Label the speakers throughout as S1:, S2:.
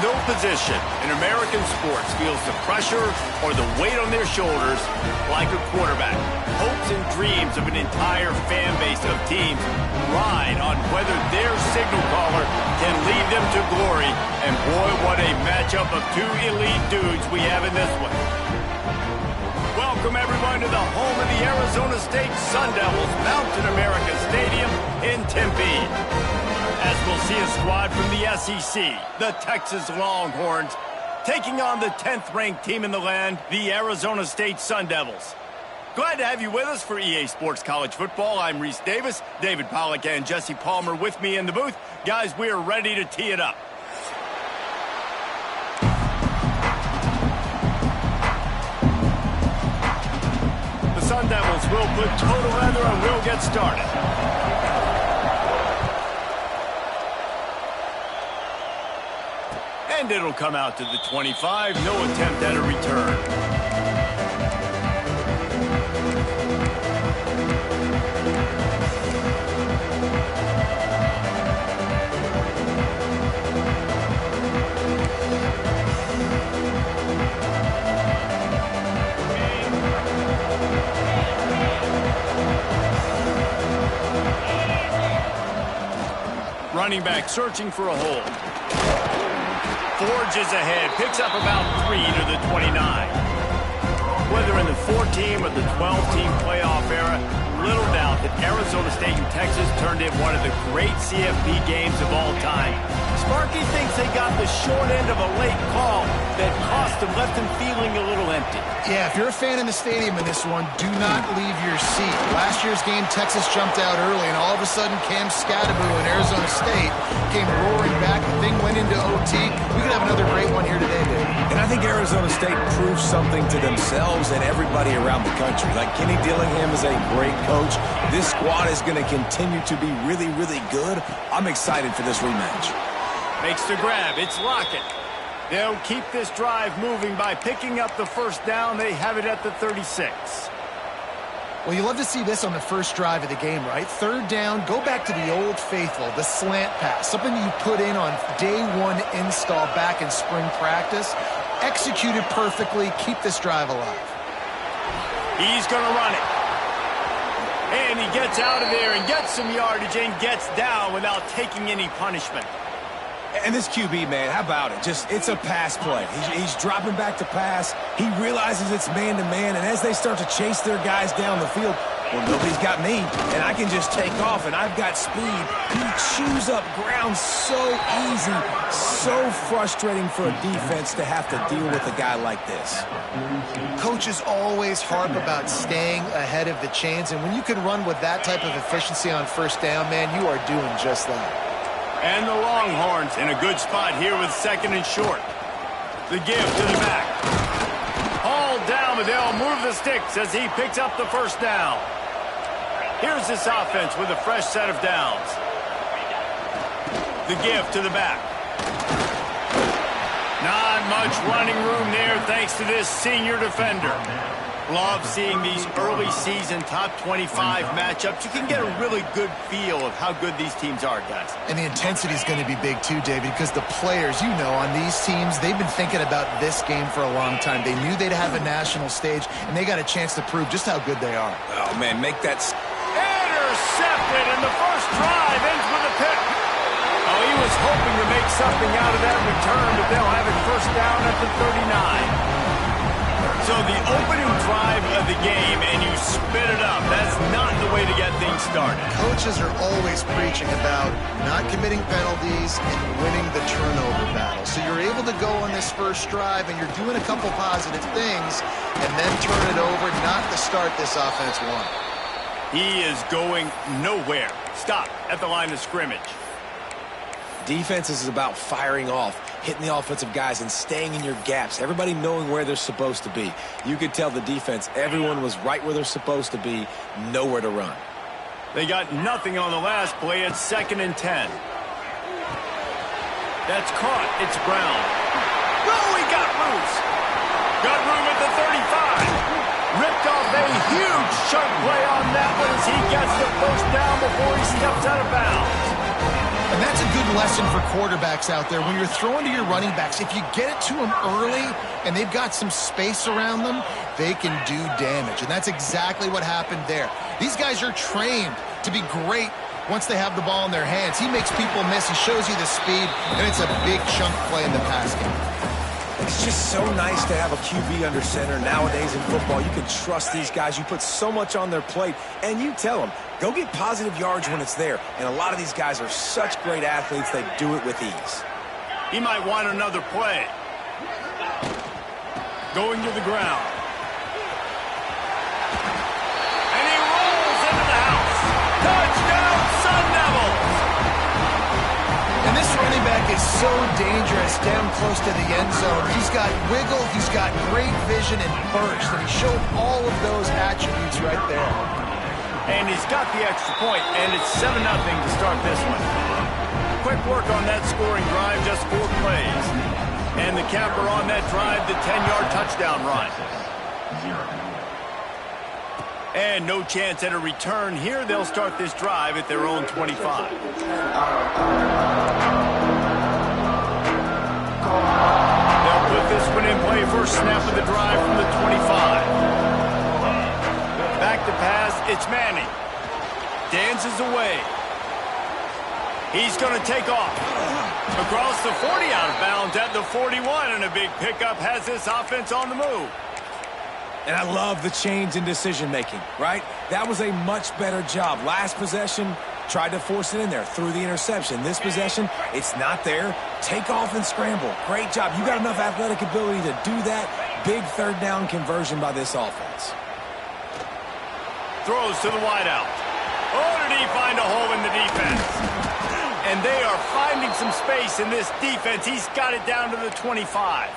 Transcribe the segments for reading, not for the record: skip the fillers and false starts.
S1: No position in American sports feels the pressure or the weight on their shoulders like a quarterback. Hopes and dreams of an entire fan base of teams ride on whether their signal caller can lead them to glory. And boy, what a matchup of two elite dudes we have in this one. Welcome, everyone, to the home of the Arizona State Sun Devils, Mountain America Stadium in Tempe. As we'll see a squad from the SEC, the Texas Longhorns, taking on the 10th-ranked team in the land, the Arizona State Sun Devils. Glad to have you with us for EA Sports College Football. I'm Reese Davis, David Pollack and Jesse Palmer with me in the booth. Guys, we are ready to tee it up. The Sun Devils will put total leather and we'll get started. And it'll come out to the 25. No attempt at a return. Running back searching for a hole. Forges ahead, picks up about 3 to the 29. Whether in the 4-team or the 12-team playoff era, little doubt that Arizona State and Texas turned in one of the great CFP games of all time. Sparky thinks they got the short end of a late call that cost them, left them feeling a little empty.
S2: Yeah, if you're a fan in the stadium in this one, do not leave your seat. Last year's game, Texas jumped out early, and all of a sudden, Cam Scadaboo in Arizona State came roaring back. The thing went into OT. We could have another great one here today, Dave.
S3: And I think Arizona State proved something to themselves and everybody around the country. Like, Kenny Dillingham is a great coach. This squad is going to continue to be really, really good. I'm excited for this rematch.
S1: Makes the grab. It's Lockett. They'll keep this drive moving by picking up the first down. They have it at the 36.
S2: Well, you love to see this on the first drive of the game, right? Third down, go back to the old faithful, the slant pass, something you put in on day one install back in spring practice. Executed perfectly. Keep this drive alive.
S1: He's going to run it. And he gets out of there and gets some yardage and gets down without taking any punishment.
S3: And this QB, man, how about it? It's a pass play. He's dropping back to pass. He realizes it's man-to-man, and as they start to chase their guys down the field, well, nobody's got me, and I can just take off, and I've got speed. He chews up ground so easy, so frustrating for a defense to have to deal with a guy like this.
S2: Coaches always harp about staying ahead of the chains, and when you can run with that type of efficiency on first down, man, you are doing just that.
S1: And the Longhorns in a good spot here with second and short. The give to the back. Hauled down, but they'll move the sticks as he picks up the first down. Here's this offense with a fresh set of downs. The give to the back. Not much running room there thanks to this senior defender. Love seeing these early season top 25 matchups. You can get a really good feel of how good these teams are, guys.
S2: And the intensity is going to be big too, David, because the players, you know, on these teams, they've been thinking about this game for a long time. They knew they'd have a national stage, and they got a chance to prove just how good they are.
S3: Oh, man, make that...
S1: Intercepted, and the first drive ends with a pick. Oh, he was hoping to make something out of that return, but they'll have it first down at the 39. So the opening drive of the game, and you spit it up. That's not the started.
S2: Coaches are always preaching about not committing penalties and winning the turnover battle. So you're able to go on this first drive and you're doing a couple positive things and then turn it over, not the start this offense won.
S1: He is going nowhere. Stop at the line of scrimmage.
S3: Defense is about firing off, hitting the offensive guys and staying in your gaps, everybody knowing where they're supposed to be. You could tell the defense, everyone was right where they're supposed to be, nowhere to run.
S1: They got nothing on the last play. It's 2nd and 10. That's caught. It's Brown. Oh, he got loose. Got room at the 35. Ripped off a huge chunk play on that one as he gets the first down before he steps out of bounds.
S2: And that's a good lesson for quarterbacks out there. When you're throwing to your running backs, if you get it to them early and they've got some space around them, they can do damage. And that's exactly what happened there. These guys are trained to be great once they have the ball in their hands. He makes people miss. He shows you the speed, and it's a big chunk play in the pass game.
S3: It's just so nice to have a QB under center nowadays in football. You can trust these guys. You put so much on their plate, and you tell them, go get positive yards when it's there. And a lot of these guys are such great athletes, they do it with ease.
S1: He might want another play. Going to the ground. And he rolls into the house. Touchdown, Sun Devils!
S2: And this running back is so dangerous down close to the end zone. He's got wiggle, he's got great vision and burst, and he showed all of those attributes right there.
S1: And he's got the extra point, and it's 7-0 to start this one. Quick work on that scoring drive, just 4 plays. And the capper on that drive, the 10-yard touchdown run. And no chance at a return here. They'll start this drive at their own 25. They'll put this one in play. First snap of the drive from the 25. Back to pass. It's Manning. Dances away. He's going to take off. Across the 40, out of bounds at the 41, and a big pickup has this offense on the move.
S3: And I love the change in decision-making, right? That was a much better job. Last possession, tried to force it in there, threw the interception. This possession, it's not there. Take off and scramble. Great job. You got enough athletic ability to do that. Big third down conversion by this offense.
S1: Throws to the wideout. Oh, did he find a hole in the defense? And they are finding some space in this defense. He's got it down to the 25.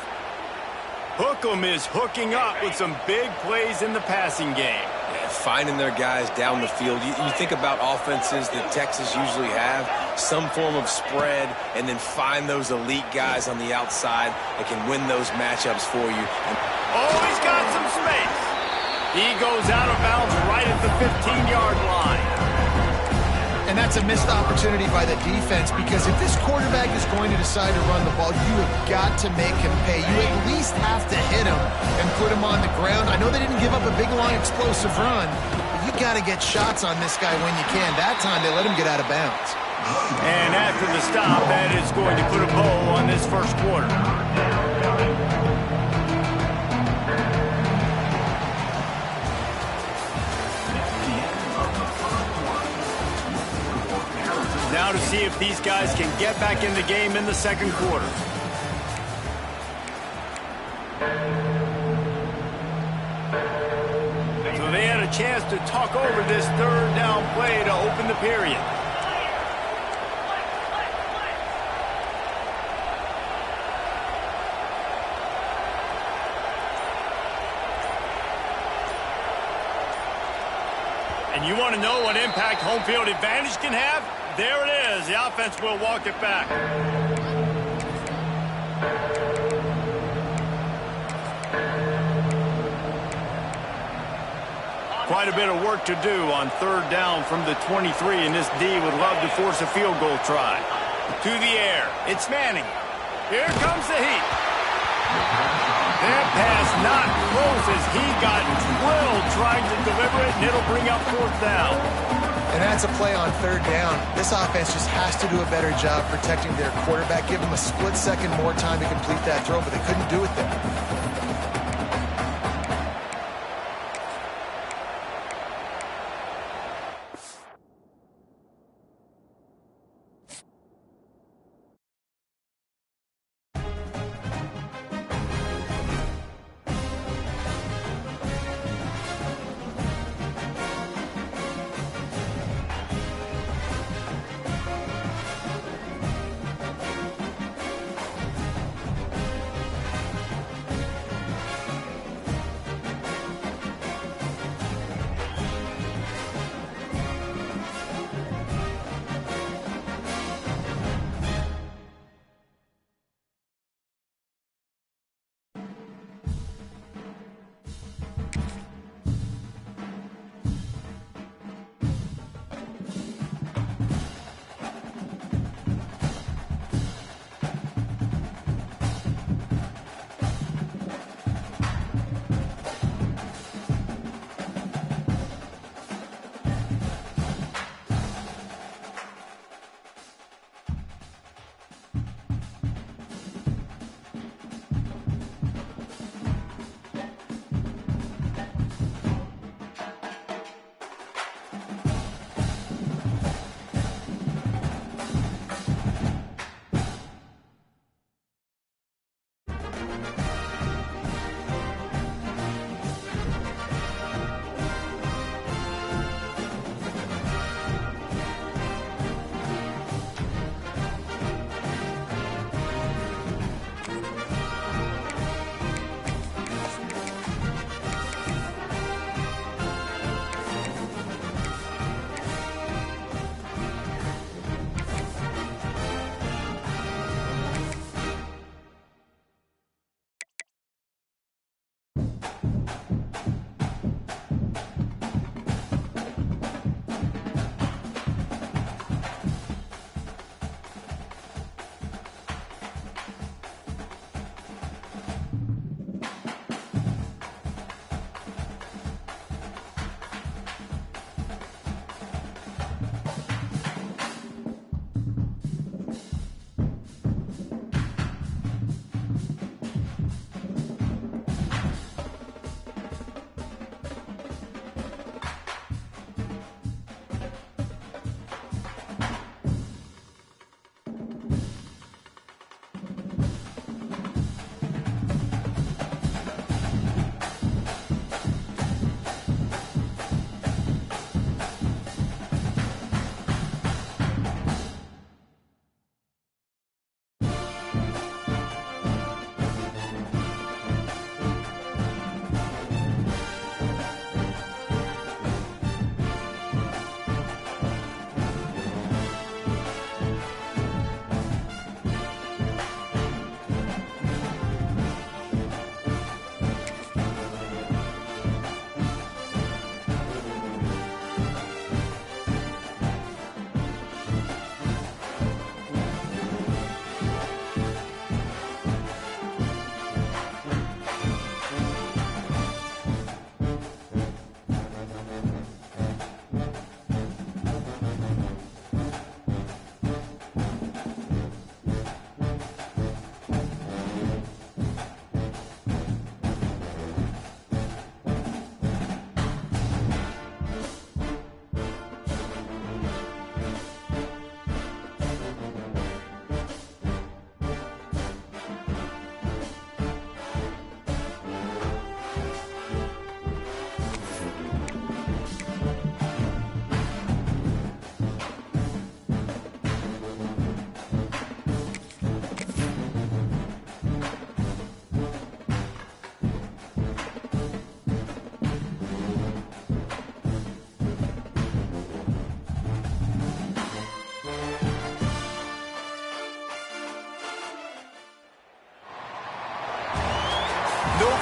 S1: Hookem is hooking up with some big plays in the passing game.
S3: Yeah, finding their guys down the field. You think about offenses that Texas usually have, some form of spread, and then find those elite guys on the outside that can win those matchups for you.
S1: Oh, he's got some space. He goes out of bounds right at the 15-yard line.
S2: And that's a missed opportunity by the defense, because if this quarterback is going to decide to run the ball, you have got to make him pay. You at least have to hit him and put him on the ground. I know they didn't give up a big, long, explosive run, but you got to get shots on this guy when you can. That time, they let him get out of bounds.
S1: And after the stop, that is going to put a bow on this first quarter. Now to see if these guys can get back in the game in the second quarter. So they had a chance to talk over this third down play to open the period. And you want to know what impact home field advantage can have? There it is. The offense will walk it back. Quite a bit of work to do on third down from the 23, and this D would love to force a field goal try. To the air. It's Manning. Here comes the heat. That pass not close as he got drilled trying to deliver it, and it'll bring up fourth down.
S2: And that's a play on third down. This offense just has to do a better job protecting their quarterback. Give them a split second more time to complete that throw, but they couldn't do it there.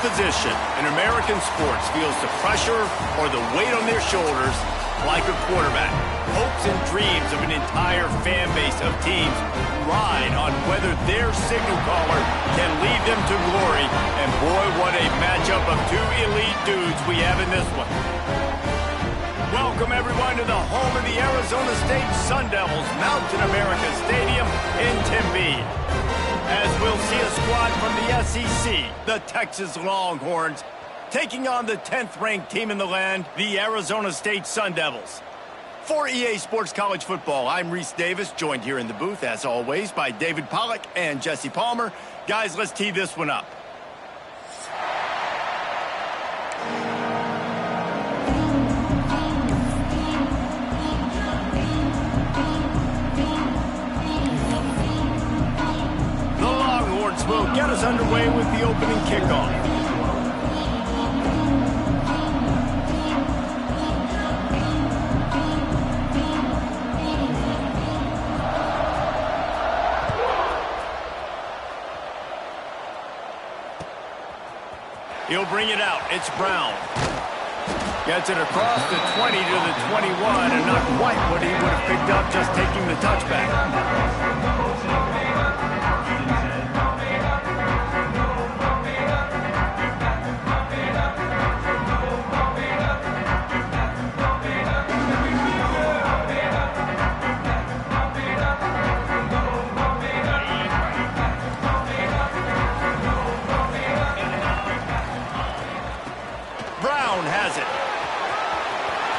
S1: position in American sports feels the pressure or the weight on their shoulders like a quarterback. Hopes and dreams of an entire fan base of teams ride on whether their signal caller can lead them to glory. And boy, what a matchup of two elite dudes we have in this one. Welcome, everyone, to the home of the Arizona State Sun Devils, Mountain America Stadium in Tempe. As we'll see a squad from the SEC, the Texas Longhorns, taking on the 10th-ranked team in the land, the Arizona State Sun Devils. For EA Sports College Football, I'm Reese Davis, joined here in the booth, as always, by David Pollack and Jesse Palmer. Guys, let's tee this one up. Will get us underway with the opening kickoff. He'll bring it out. It's Brown. Gets it across the 20 to the 21, and not quite what he would have picked up just taking the touchback.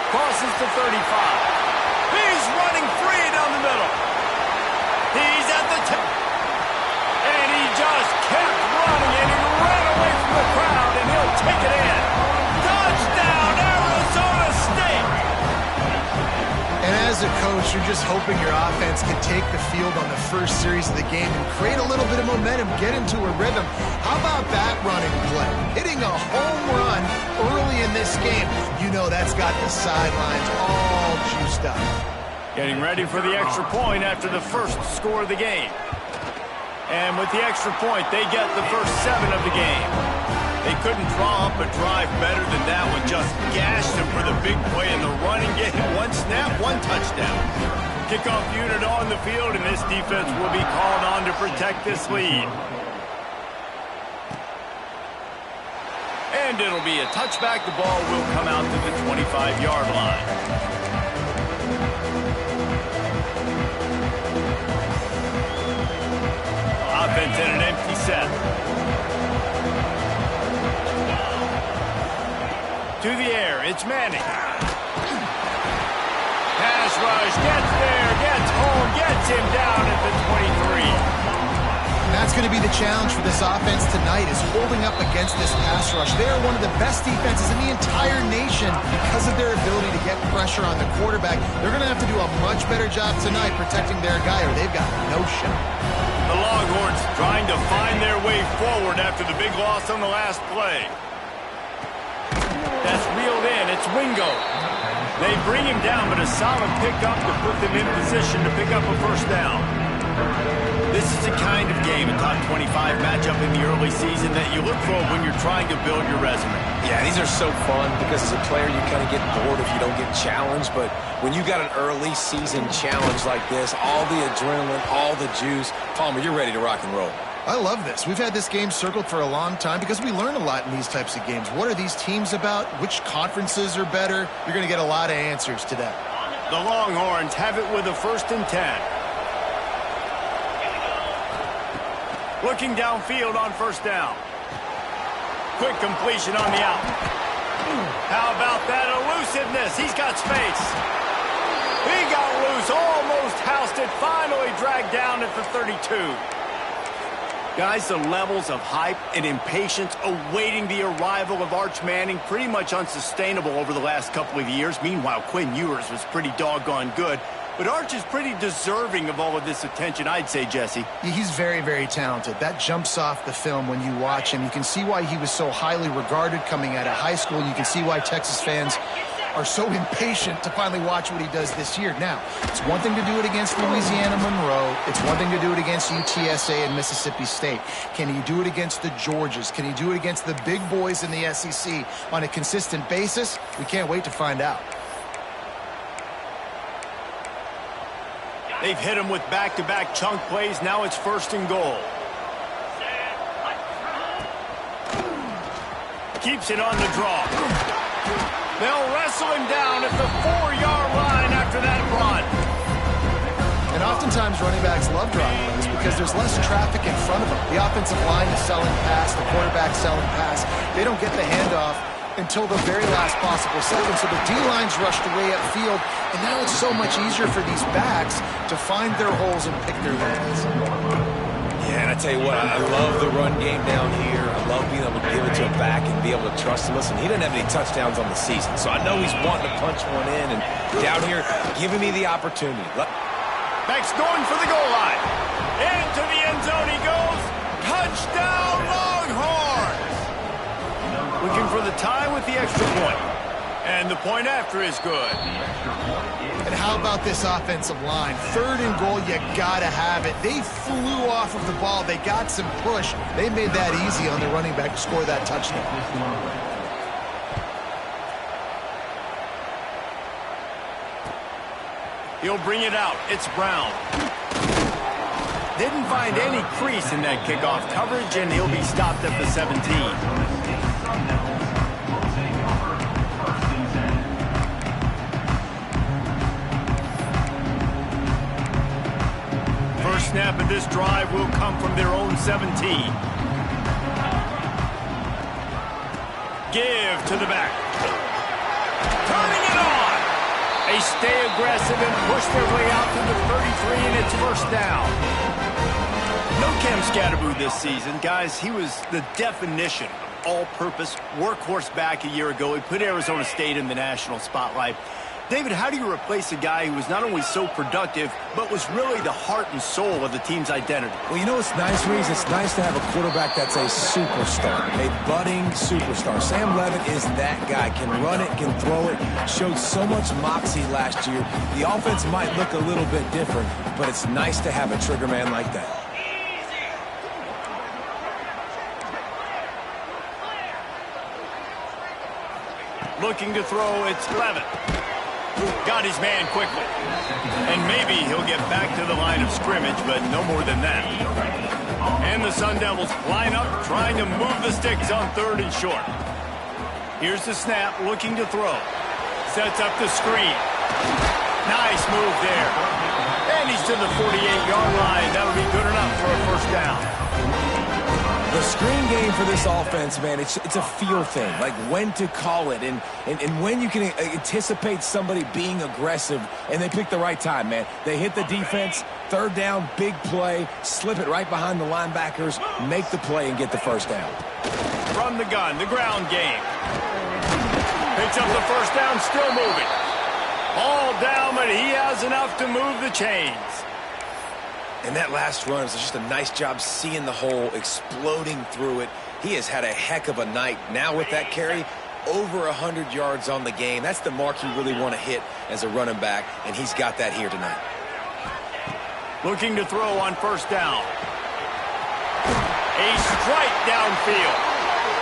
S1: Crosses to 35. He's running free down the middle. He's at the tip. And he just kept running, and he ran away from the crowd, and he'll take it in. Touchdown, Arizona State!
S2: And as a coach, you're just hoping your offense can take the field on the first series of the game and create a little bit of momentum, get into a rhythm. How about that running play? Hitting a home run early in this game. You know that's got the sidelines all juiced up.
S1: Getting ready for the extra point after the first score of the game. And with the extra point, they get the first 7 of the game. They couldn't draw up a drive better than that one. Just gashed him for the big play in the running game. One snap, one touchdown. Kickoff unit on the field, and this defense will be called on to protect this lead. And it'll be a touchback. The ball will come out to the 25-yard line. Offense in an empty set. To the air, it's Manning. Pass rush, gets there, gets home, gets him down at the 23.
S2: That's going to be the challenge for this offense tonight, is holding up against this pass rush. They are one of the best defenses in the entire nation because of their ability to get pressure on the quarterback. They're going to have to do a much better job tonight protecting their guy, or they've got no shot.
S1: The Longhorns trying to find their way forward after the big loss on the last play. That's reeled in. It's Wingo. They bring him down, but a solid pickup to put them in position to pick up a first down. This is the kind of game, a top 25 matchup in the early season, that you look for when you're trying to build your resume.
S3: Yeah, these are so fun because as a player you kind of get bored if you don't get challenged, but when you got an early season challenge like this, all the adrenaline, all the juice, Palmer, you're ready to rock and roll.
S2: I love this. We've had this game circled for a long time because we learn a lot in these types of games. What are these teams about? Which conferences are better? You're going to get a lot of answers today.
S1: The Longhorns have it with a 1st and 10. Looking downfield on first down. Quick completion on the out. How about that elusiveness? He's got space. He got loose, almost housed it, finally dragged down at the 32. Guys, the levels of hype and impatience awaiting the arrival of Arch Manning pretty much unsustainable over the last couple of years. Meanwhile, Quinn Ewers was pretty doggone good. But Arch is pretty deserving of all of this attention, I'd say, Jesse.
S2: He's very, very talented. That jumps off the film when you watch him. You can see why he was so highly regarded coming out of high school. You can see why Texas fans are so impatient to finally watch what he does this year. Now, it's one thing to do it against Louisiana Monroe. It's one thing to do it against UTSA and Mississippi State. Can he do it against the Georgias? Can he do it against the big boys in the SEC on a consistent basis? We can't wait to find out.
S1: They've hit him with back-to-back chunk plays. Now it's 1st and goal. Keeps it on the draw. They'll wrestle him down at the 4-yard line after that run.
S2: And oftentimes running backs love drawing plays because there's less traffic in front of them. The offensive line is selling pass, the quarterback selling pass. They don't get the handoff until the very last possible second. So the D-line's rushed away upfield, and now it's so much easier for these backs to find their holes and pick their lanes.
S3: Yeah, and I tell you what, I love the run game down here. I love being able to give it to a back and be able to trust him. Listen, he didn't have any touchdowns on the season, so I know he's wanting to punch one in, and down here, giving me the opportunity.
S1: Back's going for the goal line. Into the end zone he goes. Touchdown, Longhorns! Looking for the tie with the extra point. And the point after is good.
S2: And how about this offensive line? 3rd and goal, you gotta have it. They flew off of the ball. They got some push. They made that easy on the running back to score that touchdown.
S1: He'll bring it out. It's Brown. Didn't find any crease in that kickoff coverage, and he'll be stopped at the 17. First snap of this drive will come from their own 17. Give to the back. Turning it on. They stay aggressive and push their way out to the 33, and it's 1st down. No Cam Scatterboo this season. Guys, he was the definition of all-purpose workhorse back a year ago. He put Arizona State in the national spotlight. David, how do you replace a guy who was not only so productive, but was really the heart and soul of the team's identity?
S3: Well, you know what's nice, Reese? It's nice to have a quarterback that's a superstar, a budding superstar. Sam Leavitt is that guy. Can run it, can throw it, showed so much moxie last year. The offense might look a little bit different, but it's nice to have a trigger man like that.
S1: Looking to throw, it's Leavitt. Got his man quickly. And maybe he'll get back to the line of scrimmage, but no more than that. And the Sun Devils line up, trying to move the sticks on 3rd and short. Here's the snap, looking to throw. Sets up the screen. Nice move there. And he's to the 48-yard line. That'll be good enough for a 1st down.
S3: The screen game for this offense, man, it's a feel thing, like when to call it and when you can anticipate somebody being aggressive, and they pick the right time, man. They hit the defense, 3rd down, big play, slip it right behind the linebackers, make the play and get the 1st down.
S1: From the gun, the ground game. Picks up the 1st down, still moving. All down, but he has enough to move the chains.
S3: And that last run is just a nice job seeing the hole, exploding through it. He has had a heck of a night. Now with that carry, over 100 yards on the game. That's the mark you really want to hit as a running back, and he's got that here tonight.
S1: Looking to throw on 1st down. A strike downfield.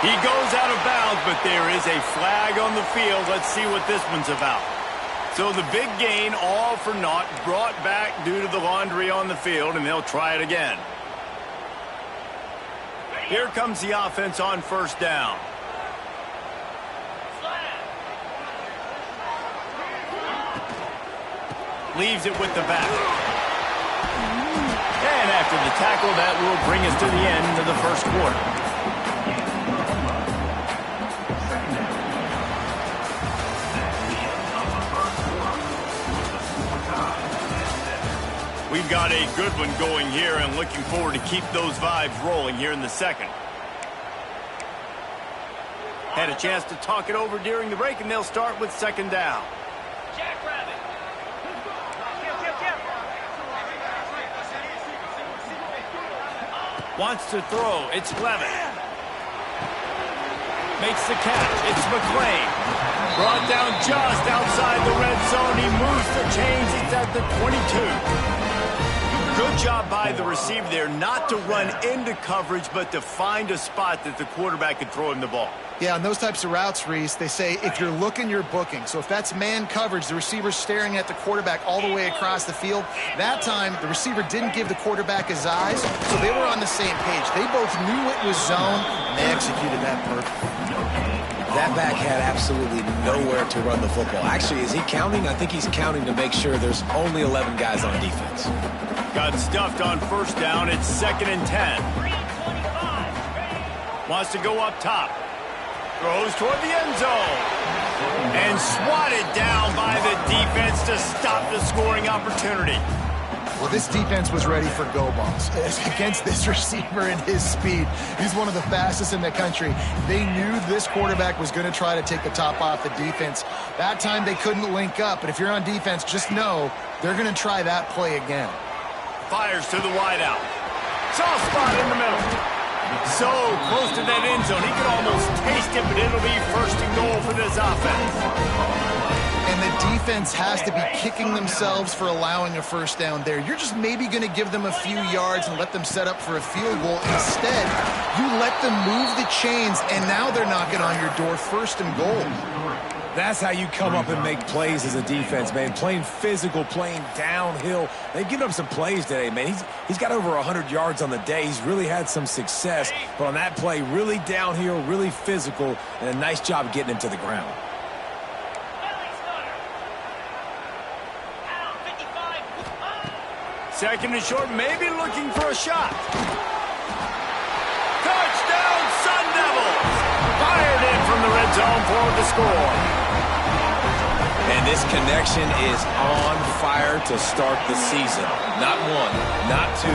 S1: He goes out of bounds, but there is a flag on the field. Let's see what this one's about. So the big gain, all for naught, brought back due to the laundry on the field, and they'll try it again. Here comes the offense on 1st down. Leaves it with the back. And after the tackle, that will bring us to the end of the 1st quarter. We've got a good one going here, and looking forward to keep those vibes rolling here in the 2nd. Had a chance to talk it over during the break, and they'll start with 2nd down. Jackrabbit. Wants to throw. It's Leavitt. Makes the catch. It's McClain. Brought down just outside the red zone. He moves the chains. It's at the 22. Good job by the receiver there not to run into coverage, but to find a spot that the quarterback can throw him the ball.
S2: Yeah, on those types of routes, Reese, they say if you're looking, you're booking. So if that's man coverage, the receiver's staring at the quarterback all the way across the field. That time, the receiver didn't give the quarterback his eyes, so they were on the same page. They both knew it was zone, and they executed that perfectly.
S3: That back had absolutely nowhere to run the football. Actually, is he counting? I think he's counting to make sure there's only 11 guys on defense.
S1: Got stuffed on first down. It's 2nd and 10. Wants to go up top. Throws toward the end zone. And swatted down by the defense to stop the scoring opportunity.
S2: Well, this defense was ready for go balls. Against this receiver and his speed, he's one of the fastest in the country. They knew this quarterback was going to try to take the top off the defense. That time they couldn't link up, but if you're on defense, just know they're going to try that play again.
S1: Fires to the wideout. Soft spot in the middle. So close to that end zone, he could almost taste it, but it'll be 1st and goal for this offense.
S2: And the defense has to be kicking themselves for allowing a first down there. You're just maybe going to give them a few yards and let them set up for a field goal. Instead, you let them move the chains, and now they're knocking on your door 1st and goal.
S3: That's how you come up and make plays as a defense, man. Playing physical, playing downhill. They've given up some plays today, man. He's got over 100 yards on the day. He's really had some success. But on that play, really downhill, really physical, and a nice job getting him to the ground.
S1: Second and short, maybe looking for a shot. Touchdown, Sun Devils! Fired in from the red zone for the score.
S3: And this connection is on fire to start the season. Not 1, not 2,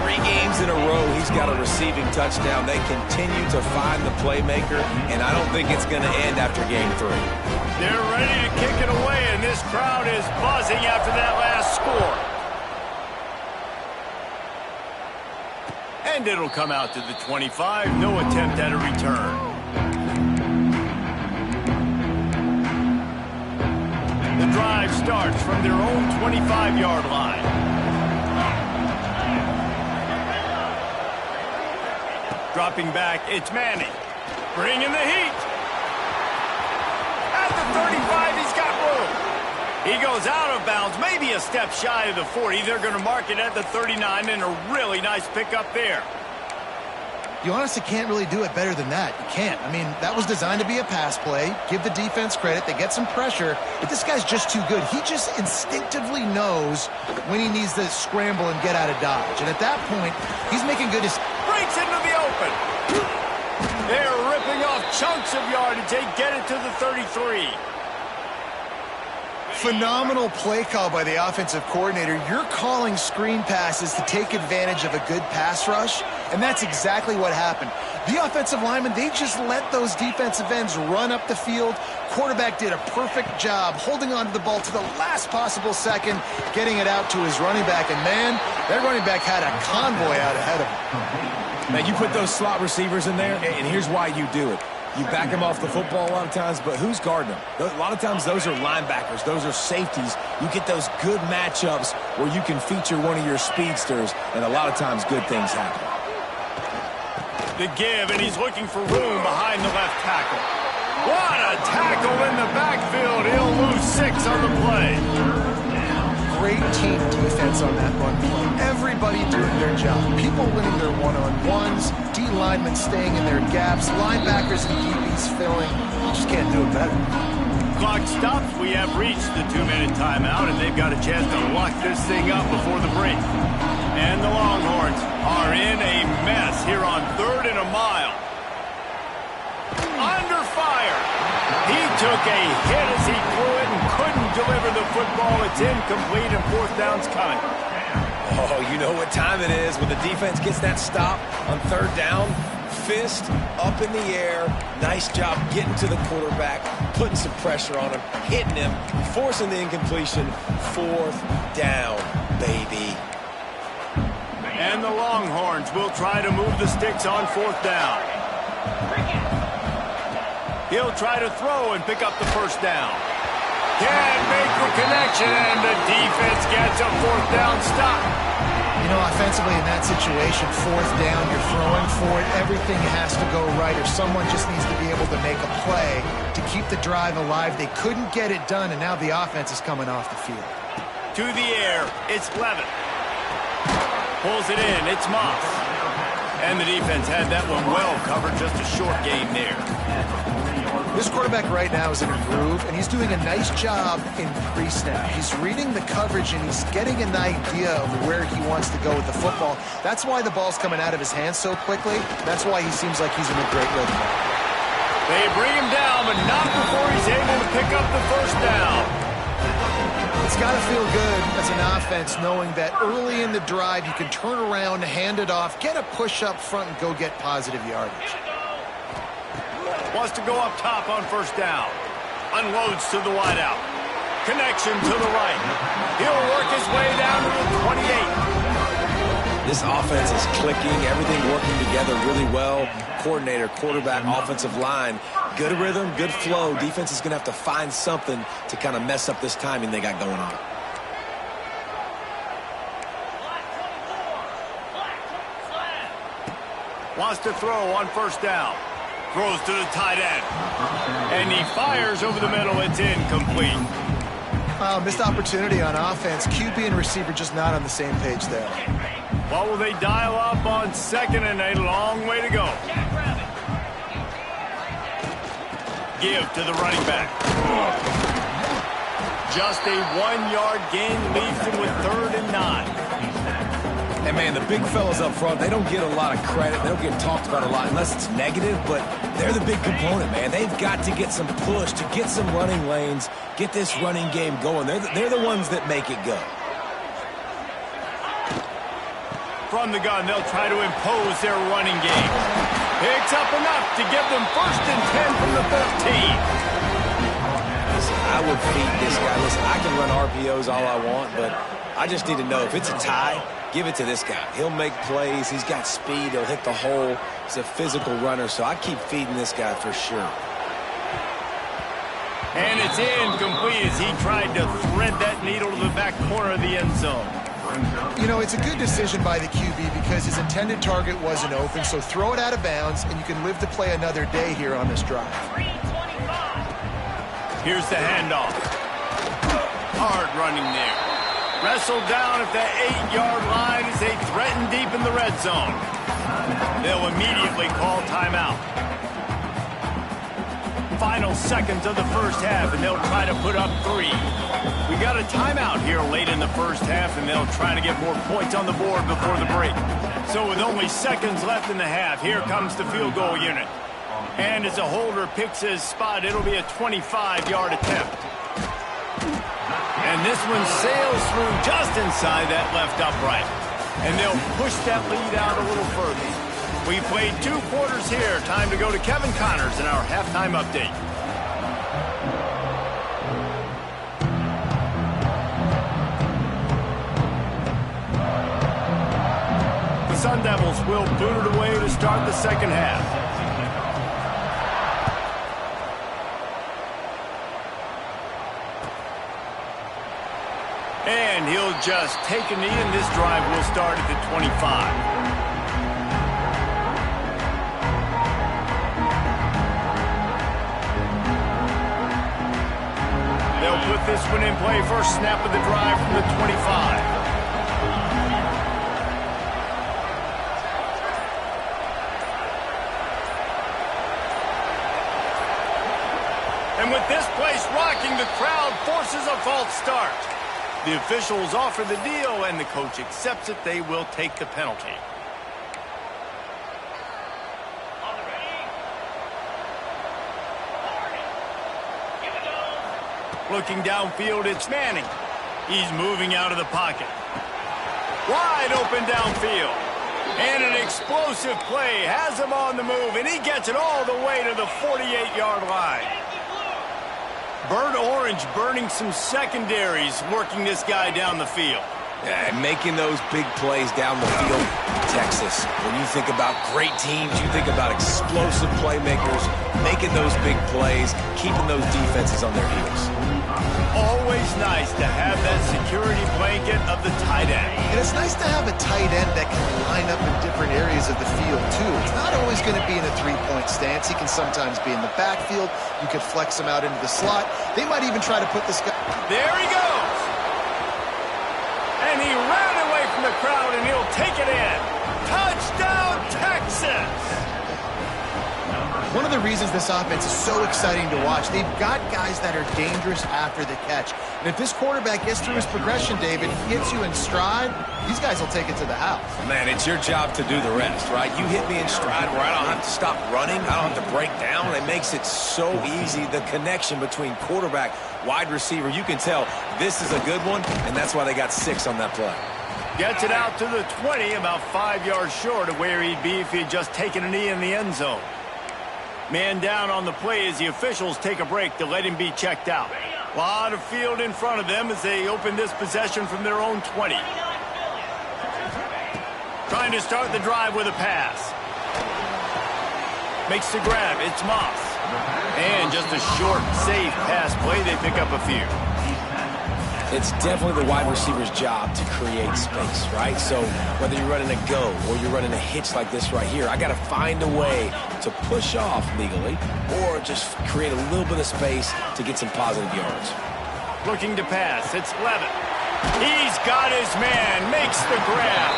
S3: 3 games in a row he's got a receiving touchdown. They continue to find the playmaker, and I don't think it's going to end after game 3.
S1: They're ready to kick it away, and this crowd is buzzing after that last score. And it'll come out to the 25. No attempt at a return. The drive starts from their own 25-yard line. Dropping back, it's Manning. Bringing the heat. At the 35, he's got room. He goes out of bounds, maybe a step shy of the 40. They're going to mark it at the 39, and a really nice pickup there.
S2: You honestly can't really do it better than that. You can't. I mean, that was designed to be a pass play. Give the defense credit. They get some pressure, but this guy's just too good. He just instinctively knows when he needs to scramble and get out of dodge. And at that point, he's making good decisions.
S1: Breaks into the open. They're ripping off chunks of yardage. They get it to the 33.
S2: Phenomenal play call by the offensive coordinator. You're calling screen passes to take advantage of a good pass rush, and that's exactly what happened. The offensive linemen, they just let those defensive ends run up the field. Quarterback did a perfect job holding on to the ball to the last possible second, getting it out to his running back, and man, that running back had a convoy out ahead of him.
S3: Man, you put those slot receivers in there, and here's why you do it. You back them off the football a lot of times, but who's guarding them? A lot of times those are linebackers. Those are safeties. You get those good matchups where you can feature one of your speedsters, and a lot of times good things happen.
S1: The give, and he's looking for room behind the left tackle. What a tackle in the backfield. He'll lose 6 on the play.
S2: Great team defense on that run play. Everybody doing their job. People winning their one-on-ones, D linemen staying in their gaps, linebackers and DBs filling. You just can't do it better.
S1: Clock stops. We have reached the 2-minute timeout, and they've got a chance to lock this thing up before the break. And the Longhorns are in a mess here on 3rd and a mile. Under fire. He took a hit as he threw it and couldn't deliver the football. It's incomplete, and 4th down's coming.
S3: Oh, you know what time it is when the defense gets that stop on 3rd down. Fist up in the air. Nice job getting to the quarterback, putting some pressure on him, hitting him, forcing the incompletion. 4th down, baby.
S1: And the Longhorns will try to move the sticks on 4th down. He'll try to throw and pick up the first down. Can't make the connection, and the defense gets a fourth down stop.
S2: You know, offensively in that situation, fourth down, you're throwing for it. Everything has to go right, or someone just needs to be able to make a play to keep the drive alive. They couldn't get it done, and now the offense is coming off the field.
S1: To the air, it's Levin. Pulls it in, it's Moss. And the defense had that one well covered, just a short game there.
S2: This quarterback right now is in a groove, and he's doing a nice job in pre-snap. He's reading the coverage, and he's getting an idea of where he wants to go with the football. That's why the ball's coming out of his hands so quickly. That's why he seems like he's in a great rhythm.
S1: They bring him down, but not before he's able to pick up the first down.
S2: It's got to feel good as an offense knowing that early in the drive you can turn around, hand it off, get a push up front, and go get positive yardage.
S1: Wants to go up top on first down. Unloads to the wideout. Connection to the right. He'll work his way down to the 28.
S3: This offense is clicking, everything working together really well. Coordinator, quarterback, offensive line. Good rhythm, good flow. Defense is going to have to find something to kind of mess up this timing they got going on.
S1: Wants to throw on first down. Throws to the tight end. And he fires over the middle. It's incomplete.
S2: Missed opportunity on offense. QB and receiver just not on the same page there.
S1: What will they dial up on second and a long way to go? Give to the running back. Just a 1-yard gain leaves him with 3rd and 9.
S3: And, man, the big fellas up front, they don't get a lot of credit. They don't get talked about a lot unless it's negative, but they're the big component, man. They've got to get some push, to get some running lanes, get this running game going. They're the ones that make it go.
S1: From the gun, they'll try to impose their running game. Picks up enough to give them 1st and 10 from the 13.
S3: Listen, I would feed this guy. Listen, I can run RPOs all I want, but I just need to know if it's a tie, give it to this guy. He'll make plays. He's got speed. He'll hit the hole. He's a physical runner, so I keep feeding this guy for sure.
S1: And it's incomplete as he tried to thread that needle to the back corner of the end zone.
S2: You know, it's a good decision by the QB because his intended target wasn't open, so throw it out of bounds, and you can live to play another day here on this drive.
S1: Here's the handoff. Hard running there. Wrestled down at the 8-yard line as they threaten deep in the red zone. They'll immediately call timeout. Final seconds of the first half, and they'll try to put up 3. We got a timeout here late in the first half, and they'll try to get more points on the board before the break. So with only seconds left in the half, here comes the field goal unit. And as a holder picks his spot, it'll be a 25-yard attempt. And this one sails through just inside that left upright. And they'll push that lead out a little further. We played 2 quarters here. Time to go to Kevin Connors in our halftime update. The Sun Devils will boot it away to start the second half. And he'll just take a knee, and this drive will start at the 25. They'll put this one in play. First snap of the drive from the 25. And with this place rocking, the crowd forces a false start. The officials offer the deal, and the coach accepts it. They will take the penalty. Looking downfield, it's Manning. He's moving out of the pocket. Wide open downfield. And an explosive play has him on the move, and he gets it all the way to the 48-yard line. Burnt Orange burning some secondaries, working this guy down the field.
S3: Yeah, and making those big plays down the field, Texas. When you think about great teams, you think about explosive playmakers, making those big plays, keeping those defenses on their heels.
S1: Always nice to have that security blanket of the tight end.
S2: And it's nice to have a tight end that can line up in different areas of the field, too. It's not always going to be in a three-point stance. He can sometimes be in the backfield. You could flex him out into the slot. They might even try to put this guy...
S1: There he goes! And he ran away from the crowd, and he'll take it in. Touchdown, Texas!
S2: One of the reasons this offense is so exciting to watch, they've got guys that are dangerous after the catch. And if this quarterback gets through his progression, David, he gets you in stride, these guys will take it to the house.
S3: Man, it's your job to do the rest, right? You hit me in stride where I don't have to stop running. I don't have to break down. It makes it so easy. The connection between quarterback, wide receiver, you can tell this is a good one, and that's why they got 6 on that play.
S1: Gets it out to the 20, about 5 yards short of where he'd be if he had just taken a knee in the end zone. Man down on the play as the officials take a break to let him be checked out. A lot of field in front of them as they open this possession from their own 20. Trying to start the drive with a pass. Makes the grab. It's Moss. And just a short, safe pass play. They pick up a few.
S3: It's definitely the wide receiver's job to create space, right? So whether you're running a go or you're running a hitch like this right here, I got to find a way to push off legally or just create a little bit of space to get some positive yards.
S1: Looking to pass. It's Levitt. He's got his man. Makes the grab.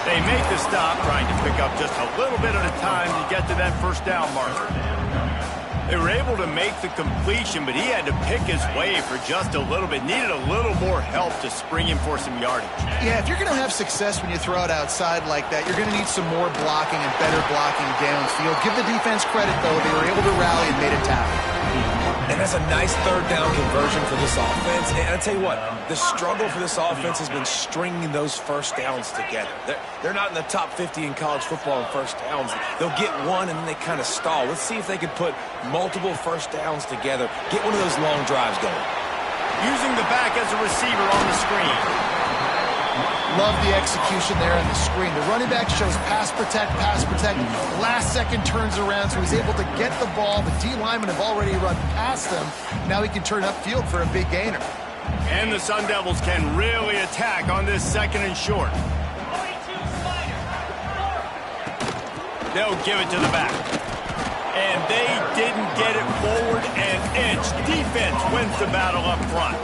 S1: They make the stop, trying to pick up just a little bit at a time to get to that first down marker. They were able to make the completion, but he had to pick his way for just a little bit. Needed a little more help to spring him for some yardage.
S2: Yeah, if you're going to have success when you throw it outside like that, you're going to need some more blocking and better blocking downfield. Give the defense credit, though. They were able to rally and made a tackle.
S3: And that's a nice third down conversion for this offense. And I tell you what, the struggle for this offense has been stringing those first downs together. They're not in the top 50 in college football in first downs. They'll get one and then they kind of stall. Let's see if they can put multiple first downs together. Get one of those long drives going.
S1: Using the back as a receiver on the screen.
S2: Love the execution there on the screen. The running back shows pass protect, pass protect. Last second turns around, so he's able to get the ball. The D linemen have already run past him. Now he can turn upfield for a big gainer.
S1: And the Sun Devils can really attack on this second and short. They'll give it to the back. And they didn't get it forward an inch. Defense wins the battle up front.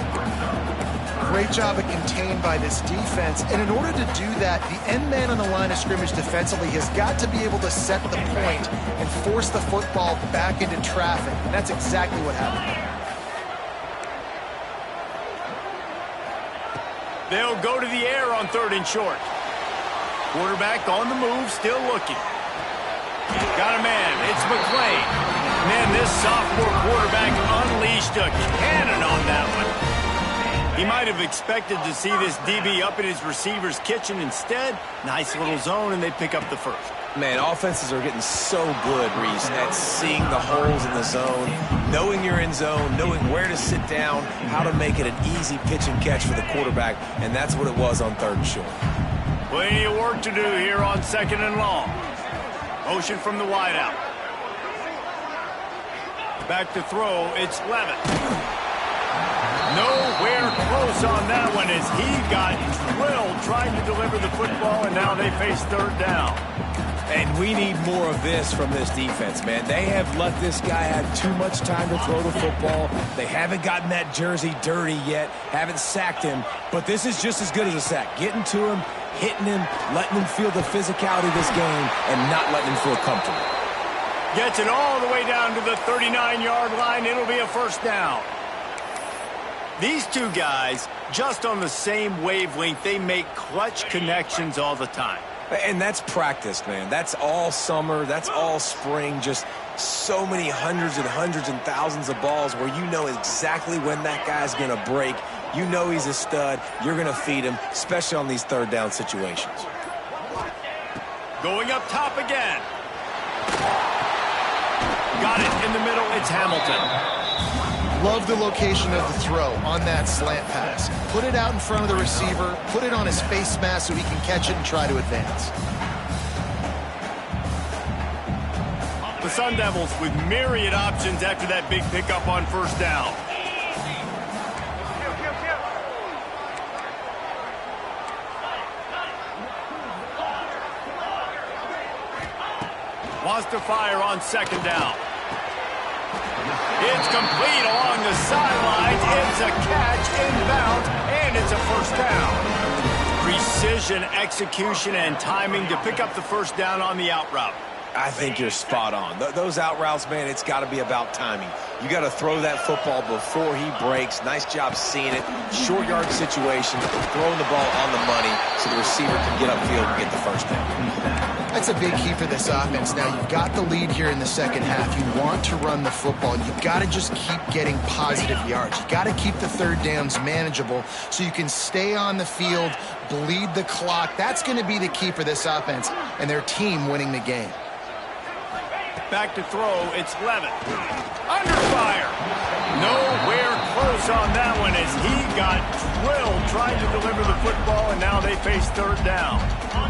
S2: Great job of contained by this defense. And in order to do that, the end man on the line of scrimmage defensively has got to be able to set the point and force the football back into traffic. And that's exactly what happened.
S1: They'll go to the air on third and short. Quarterback on the move, still looking. Got a man. It's McClain. Man, this sophomore quarterback unleashed a cannon on that one. He might have expected to see this DB up in his receiver's kitchen. Instead, nice little zone, and they pick up the first.
S3: Man, offenses are getting so good, Reese, at seeing the holes in the zone, knowing you're in zone, knowing where to sit down, how to make it an easy pitch and catch for the quarterback, and that's what it was on third and short.
S1: Plenty of work to do here on second and long. Motion from the wideout. Back to throw, it's Levitt. Nowhere close on that one as he got drilled trying to deliver the football, and now they face third down.
S3: And we need more of this from this defense, man. They have let this guy have too much time to throw the football. They haven't gotten that jersey dirty yet, haven't sacked him, but this is just as good as a sack. Getting to him, hitting him, letting him feel the physicality of this game, and not letting him feel comfortable.
S1: Gets it all the way down to the 39-yard line. It'll be a first down. These two guys, just on the same wavelength, they make clutch connections all the time.
S3: And that's practice, man. That's all summer. That's all spring. Just so many hundreds and thousands of balls where you know exactly when that guy's going to break. You know he's a stud. You're going to feed him, especially on these third down situations.
S1: Going up top again. Got it in the middle. It's Hamilton.
S2: Love the location of the throw on that slant pass. Put it out in front of the receiver, put it on his face mask so he can catch it and try to advance.
S1: The Sun Devils with myriad options after that big pickup on first down. Wants to fire on second down. It's complete along the sidelines. It's a catch inbound, and it's a first down. Precision, execution, and timing to pick up the first down on the out route.
S3: I think you're spot on. Those out routes, man, it's got to be about timing. You got to throw that football before he breaks. Nice job seeing it. Short yard situation, throwing the ball on the money so the receiver can get upfield and get the first down.
S2: That's a big key for this offense. Now, you've got the lead here in the second half. You want to run the football. You've got to just keep getting positive yards. You've got to keep the third downs manageable so you can stay on the field, bleed the clock. That's going to be the key for this offense and their team winning the game.
S1: Back to throw, it's Levitt. Under fire. Nowhere close on that one as he got drilled trying to deliver the football, and now they face third down.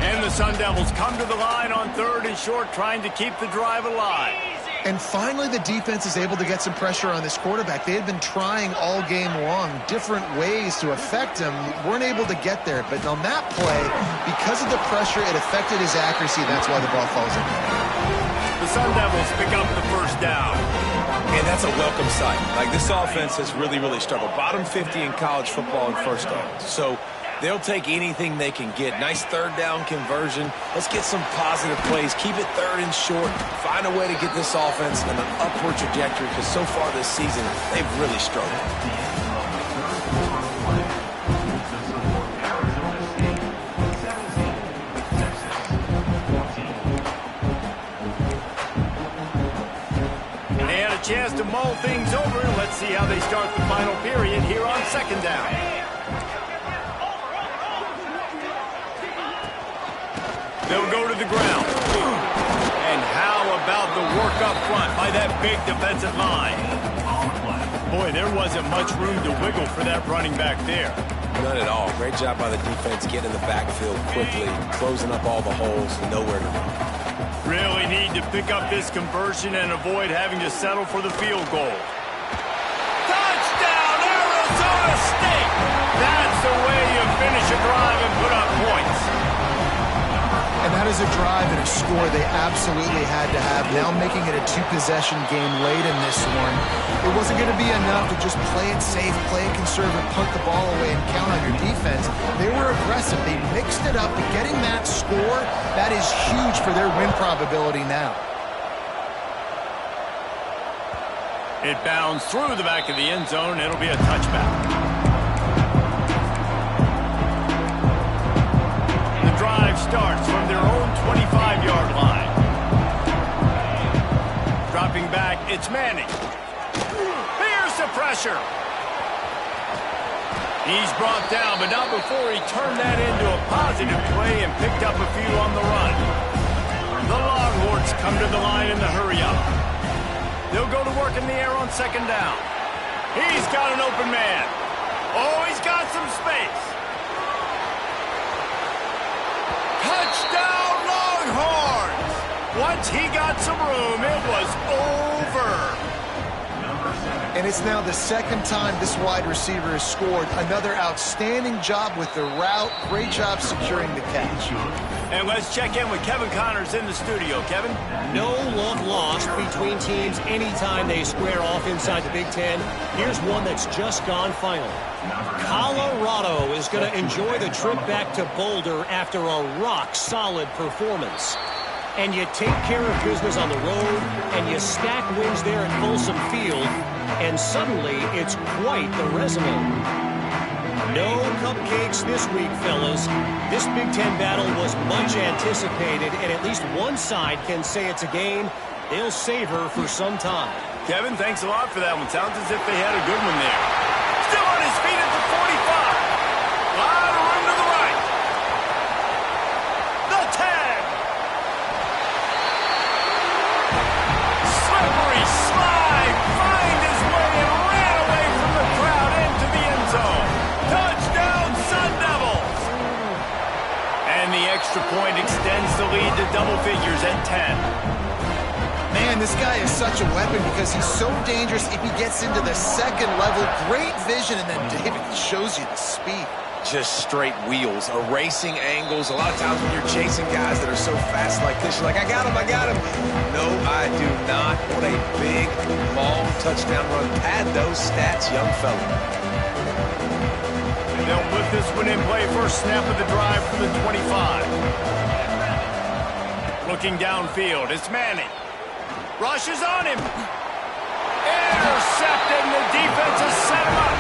S1: And the Sun Devils come to the line on third and short, trying to keep the drive alive.
S2: And finally, the defense is able to get some pressure on this quarterback. They had been trying all game long different ways to affect him. Weren't able to get there. But on that play, because of the pressure, it affected his accuracy. That's why the ball falls in.
S1: The Sun Devils pick up the first down.
S3: And that's a welcome sight. Like, this offense has really, really struggled. Bottom 50 in college football in first downs. So they'll take anything they can get. Nice third down conversion. Let's get some positive plays. Keep it third and short. Find a way to get this offense in an upward trajectory because so far this season, they've really struggled.
S1: Chance to mull things over. Let's see how they start the final period here on second down. They'll go to the ground. And how about the work up front by that big defensive line? Boy, there wasn't much room to wiggle for that running back there.
S3: None at all. Great job by the defense getting in the backfield quickly, closing up all the holes, nowhere to run.
S1: Really need to pick up this conversion and avoid having to settle for the field goal. Touchdown, Arizona State! That's the way you finish a drive and put up points.
S2: And that is a drive and a score they absolutely had to have. Now making it a two-possession game late in this one. It wasn't going to be enough to just play it safe, play it conservative, punt the ball away, and count on your defense. They were aggressive. They mixed it up, but getting that score, that is huge for their win probability now.
S1: It bounds through the back of the end zone. It'll be a touchback. Drive starts from their own 25-yard line. Dropping back, it's Manning. Here's the pressure. He's brought down, but not before he turned that into a positive play and picked up a few on the run. The Longhorns come to the line in the hurry-up. They'll go to work in the air on second down. He's got an open man. Oh, he's got some space. Touchdown, Longhorns! Once he got some room, it was over.
S2: And it's now the second time this wide receiver has scored. Another outstanding job with the route. Great job securing the catch.
S1: And let's check in with Kevin Connors in the studio. Kevin?
S4: No love lost between teams anytime they square off inside the Big Ten. Here's one that's just gone final. Colorado is going to enjoy the trip back to Boulder after a rock-solid performance. And you take care of business on the road, and you stack wins there at Folsom Field, and suddenly it's quite the resume. No cupcakes this week, fellas. This Big Ten battle was much anticipated, and at least one side can say it's a game they'll savor for some time.
S1: Kevin, thanks a lot for that one. Sounds as if they had a good one there. Still on his feet at the 45. A lot of room to the right. The 10. Slippery slide. Find his way and ran extra point extends the lead to double figures at 10.
S2: Man, this guy is such a weapon because he's so dangerous if he gets into the second level. Great vision, and then David shows you the speed.
S3: Just straight wheels, erasing angles. A lot of times when you're chasing guys that are so fast like this, you're like, I got him, I got him. No, I do not. What a big, long touchdown run. Pad those stats, young fella.
S1: And they'll put this one in play. First snap of the drive from the 25. Looking downfield, it's Manning. Rushes on him. Intercepted, and the defense has set him up.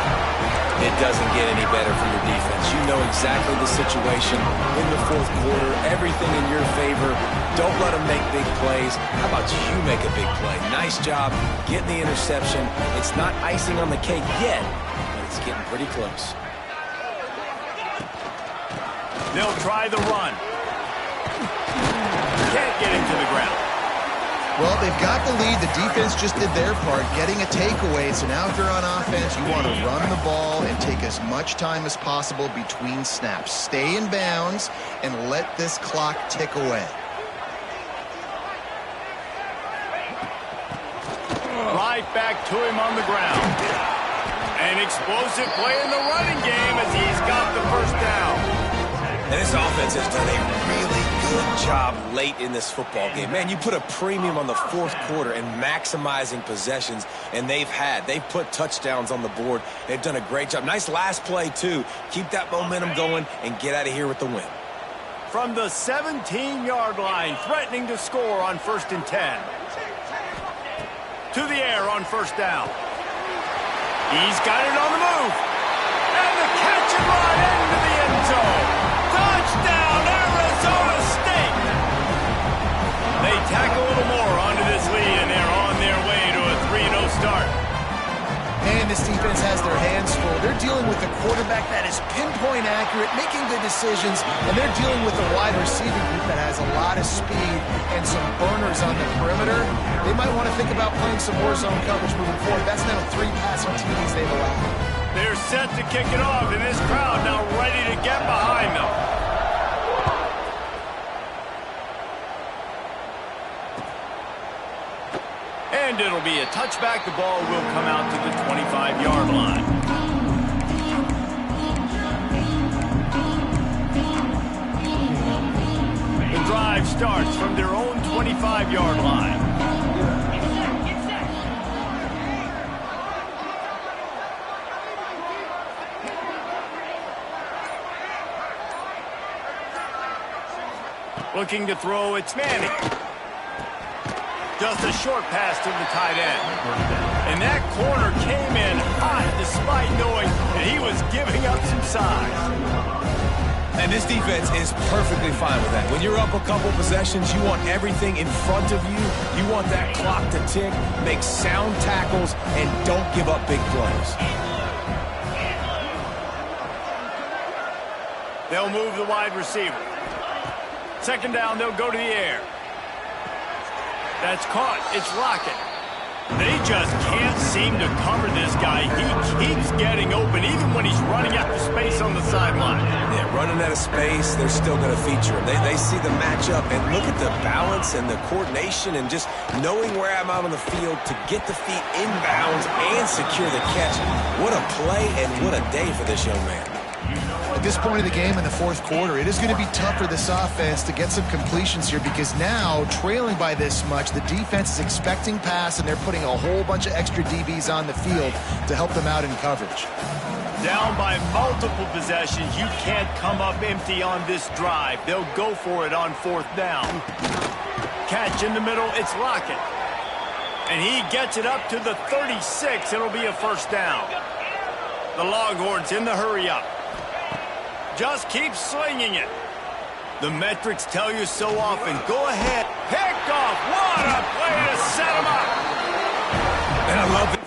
S3: It doesn't get any better for your defense. You know exactly the situation in the fourth quarter. Everything in your favor. Don't let them make big plays. How about you make a big play? Nice job getting the interception. It's not icing on the cake yet, but it's getting pretty close.
S1: They'll try the run. Can't get him to the ground.
S2: Well, they've got the lead. The defense just did their part, getting a takeaway. So now if you're on offense, you want to run the ball and take as much time as possible between snaps. Stay in bounds and let this clock tick away.
S1: Right back to him on the ground. An explosive play in the running game as he's got the first down.
S3: And this offense has done a really good job late in this football game. Man, you put a premium on the fourth quarter and maximizing possessions, and they've put touchdowns on the board. They've done a great job. Nice last play, too. Keep that momentum going and get out of here with the win.
S1: From the 17-yard line, threatening to score on 1st and 10. To the air on first down. He's got it on the move. And the catch and run into the end zone. Touchdown, Arizona State! They tack a little more onto this lead, and they're on their way to a 3-0 start.
S2: And this defense has their hands full. They're dealing with a quarterback that is pinpoint accurate, making good decisions, and they're dealing with a wide receiving group that has a lot of speed and some burners on the perimeter. They might want to think about playing some more zone coverage moving forward. That's now 3 passing TDs they've allowed.
S1: They're set to kick it off, and this crowd now ready to get behind them. And it'll be a touchback. The ball will come out to the 25-yard line. The drive starts from their own 25-yard line. Looking to throw, it's Manning. Just a short pass to the tight end. And that corner came in hot despite knowing that he was giving up some size.
S3: And this defense is perfectly fine with that. When you're up a couple possessions, you want everything in front of you. You want that clock to tick, make sound tackles, and don't give up big plays.
S1: They'll move the wide receiver. Second down, they'll go to the air. That's caught. It's Lockett. They just can't seem to cover this guy. He keeps getting open, even when he's running out of space on the sideline.
S3: Yeah, running out of space, they're still going to feature him. They see the matchup, and look at the balance and the coordination and just knowing where I'm out on the field to get the feet inbounds and secure the catch. What a play and what a day for this young man.
S2: At this point of the game in the fourth quarter, it is going to be tough for this offense to get some completions here because now, trailing by this much, the defense is expecting pass, and they're putting a whole bunch of extra DBs on the field to help them out in coverage.
S1: Down by multiple possessions, you can't come up empty on this drive. They'll go for it on fourth down. Catch in the middle, it's Lockett. And he gets it up to the 36. It'll be a first down. The Longhorns in the hurry up. Just keep slinging it. The metrics tell you so often. Go ahead. Picked off. What a play to set him up.
S3: And I love it.